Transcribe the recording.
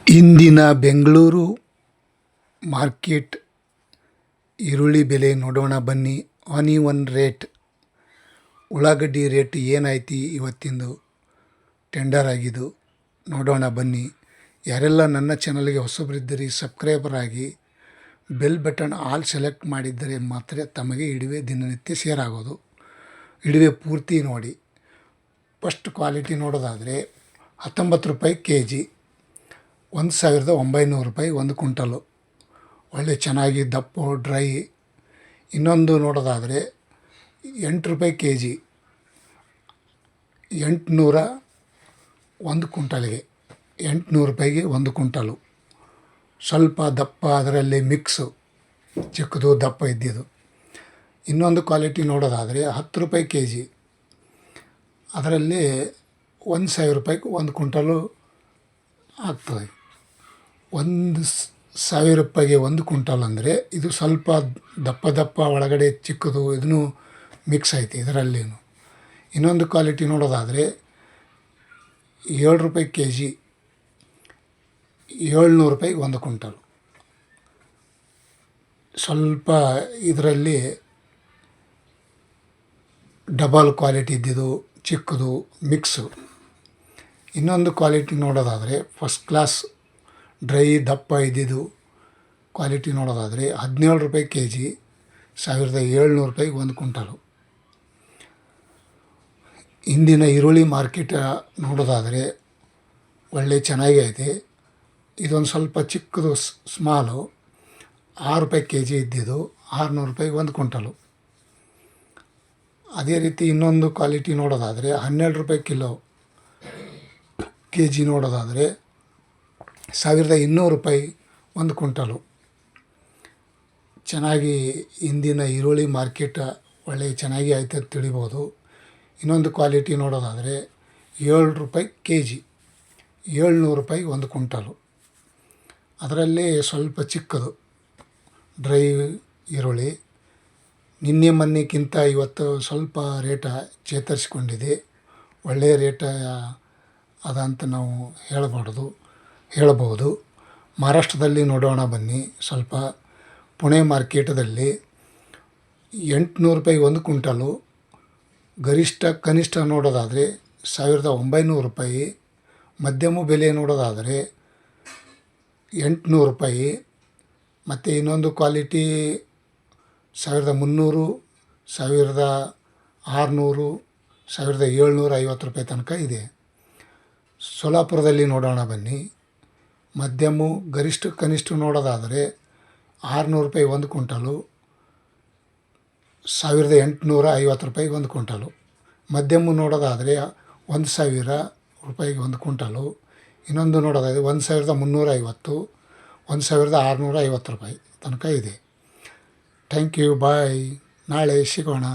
ಇಂದಿನ ಬೆಂಗಳೂರು ಮಾರ್ಕೆಟ್ ಈರುಳ್ಳಿ ಬೆಲೆ ನೋಡೋಣ ಬನ್ನಿ. ಆನಿಯನ್ ರೇಟ್, ಉಳ್ಳಾಗಡ್ಡಿ ರೇಟ್ ಏನೈತಿ ಇವತ್ತಿಂದು ಟೆಂಡರ್ ಆಗಿದ್ದು ನೋಡೋಣ ಬನ್ನಿ. ಯಾರೆಲ್ಲ ನನ್ನ ಚಾನಲ್ಗೆ ಹೊಸಬರಿದ್ದರೆ ಸಬ್ಸ್ಕ್ರೈಬರ್ ಆಗಿ ಬೆಲ್ ಬಟನ್ ಆಲ್ ಸೆಲೆಕ್ಟ್ ಮಾಡಿದ್ದರೆ ಮಾತ್ರ ತಮಗೆ ಇಡುವೆ ದಿನನಿತ್ಯ ಶೇರ್ ಆಗೋದು. ಇಡುವೆ ಪೂರ್ತಿ ನೋಡಿ. ಫಸ್ಟ್ ಕ್ವಾಲಿಟಿ ನೋಡೋದಾದರೆ 19 ರೂಪಾಯಿ ಕೆ ಜಿ, 1900 ರೂಪಾಯಿ ಒಂದು ಕ್ವಿಂಟಲು, ಒಳ್ಳೆ ಚೆನ್ನಾಗಿ ದಪ್ಪು ಡ್ರೈ. ಇನ್ನೊಂದು ನೋಡೋದಾದರೆ 8 ರೂಪಾಯಿ ಕೆ ಜಿ, 800 ಒಂದು ಕ್ವಿಂಟಲ್ಗೆ, 800 ರೂಪಾಯಿಗೆ ಒಂದು ಕ್ವಿಂಟಲು. ಸ್ವಲ್ಪ ದಪ್ಪ, ಅದರಲ್ಲಿ ಮಿಕ್ಸು ಚಿಕ್ಕದು ದಪ್ಪ ಇದ್ದಿದ್ದು. ಇನ್ನೊಂದು ಕ್ವಾಲಿಟಿ ನೋಡೋದಾದರೆ 10 ರೂಪಾಯಿ ಕೆ ಜಿ, ಅದರಲ್ಲಿ 1000 ರೂಪಾಯಿಗೆ ಒಂದು ಕ್ವಿಂಟಲು ಆಗ್ತದೆ. 1000 ರೂಪಾಯಿಗೆ ಒಂದು ಕ್ವಿಂಟಲ್ ಅಂದರೆ ಇದು ಸ್ವಲ್ಪ ದಪ್ಪ ಒಳಗಡೆ ಚಿಕ್ಕದು, ಇದನ್ನು ಮಿಕ್ಸ್ ಐತಿ ಇದರಲ್ಲಿ. ಇನ್ನೊಂದು ಕ್ವಾಲಿಟಿ ನೋಡೋದಾದರೆ 7 ರೂಪಾಯಿ ಕೆ ಜಿ, 700 ರೂಪಾಯಿಗೆ ಒಂದು ಕ್ವಿಂಟಲ್. ಸ್ವಲ್ಪ ಇದರಲ್ಲಿ ಡಬಲ್ ಕ್ವಾಲಿಟಿ ಇದ್ದಿದ್ದು, ಚಿಕ್ಕದು ಮಿಕ್ಸು. ಇನ್ನೊಂದು ಕ್ವಾಲಿಟಿ ನೋಡೋದಾದರೆ ಫಸ್ಟ್ ಕ್ಲಾಸ್ ಡ್ರೈ ದಪ್ಪ ಇದ್ದಿದ್ದು ಕ್ವಾಲಿಟಿ ನೋಡೋದಾದರೆ 17 ರೂಪಾಯಿ ಕೆ ಜಿ, 1700 ರೂಪಾಯಿಗೆ ಒಂದು ಕ್ವಿಂಟಲು. ಇಂದಿನ ಈರುಳ್ಳಿ ಮಾರ್ಕೆಟ್ ನೋಡೋದಾದರೆ ಒಳ್ಳೆ ಚೆನ್ನಾಗಿ ಐತೆ. ಇದೊಂದು ಸ್ವಲ್ಪ ಚಿಕ್ಕದು ಸ್ಮಾಲು, 6 ರೂಪಾಯಿ ಕೆ ಜಿ ಇದ್ದಿದ್ದು 600 ರೂಪಾಯಿಗೆ ಒಂದು ಕ್ವಿಂಟಲು. ಅದೇ ರೀತಿ ಇನ್ನೊಂದು ಕ್ವಾಲಿಟಿ ನೋಡೋದಾದರೆ 12 ರೂಪಾಯಿ ಕಿಲೋ ಕೆ ಜಿ ನೋಡೋದಾದರೆ 1200 ರೂಪಾಯಿ ಒಂದು ಕ್ವಿಂಟಲು. ಚೆನ್ನಾಗಿ ಇಂದಿನ ಈರುಳ್ಳಿ ಮಾರ್ಕೆಟ್ ಒಳ್ಳೆ ಚೆನ್ನಾಗಿ ಆಯ್ತು ಅಂತ ತಿಳಿಬೋದು. ಇನ್ನೊಂದು ಕ್ವಾಲಿಟಿ ನೋಡೋದಾದರೆ 7 ರೂಪಾಯಿ ಕೆ ಜಿ, 700 ರೂಪಾಯಿಗೆ ಒಂದು ಕ್ವಿಂಟಲು. ಅದರಲ್ಲಿ ಸ್ವಲ್ಪ ಚಿಕ್ಕದು ಡ್ರೈ ಈರುಳ್ಳಿ. ನಿನ್ನೆ ಮೊನ್ನೆಗಿಂತ ಇವತ್ತು ಸ್ವಲ್ಪ ರೇಟ ಚೇತರಿಸಿಕೊಂಡಿದೆ. ಒಳ್ಳೆಯ ರೇಟ ಅದ ಅಂತ ನಾವು ಹೇಳಬಹುದು. ಮಹಾರಾಷ್ಟ್ರದಲ್ಲಿ ನೋಡೋಣ ಬನ್ನಿ. ಸ್ವಲ್ಪ ಪುಣೆ ಮಾರ್ಕೆಟದಲ್ಲಿ 800 ರೂಪಾಯಿಗೆ ಒಂದು ಕ್ವಿಂಟಲು. ಗರಿಷ್ಠ ಕನಿಷ್ಠ ನೋಡೋದಾದರೆ 1900 ರೂಪಾಯಿ. ಮಧ್ಯಮ ಬೆಲೆ ನೋಡೋದಾದರೆ 800 ರೂಪಾಯಿ. ಮತ್ತು ಇನ್ನೊಂದು ಕ್ವಾಲಿಟಿ 1300, 1600, 1750 ರೂಪಾಯಿ ತನಕ ಇದೆ. ಸೋಲಾಪುರದಲ್ಲಿ ನೋಡೋಣ ಬನ್ನಿ. ಮಧ್ಯಮ ಗರಿಷ್ಠ ಕನಿಷ್ಠ ನೋಡೋದಾದರೆ 600 ರೂಪಾಯಿ ಒಂದು ಕ್ವಿಂಟಲು, 1850 ರೂಪಾಯಿಗೆ ಒಂದು ಕ್ವಿಂಟಲು. ಮಧ್ಯಮ ನೋಡೋದಾದರೆ 1000 ರೂಪಾಯಿಗೆ ಒಂದು ಕ್ವಿಂಟಲು. ಇನ್ನೊಂದು ನೋಡೋದಾದರೆ 1350, 1650 ರೂಪಾಯಿ ತನಕ ಇದೆ. ಥ್ಯಾಂಕ್ ಯು, ಬಾಯ್. ನಾಳೆ ಸಿಗೋಣ.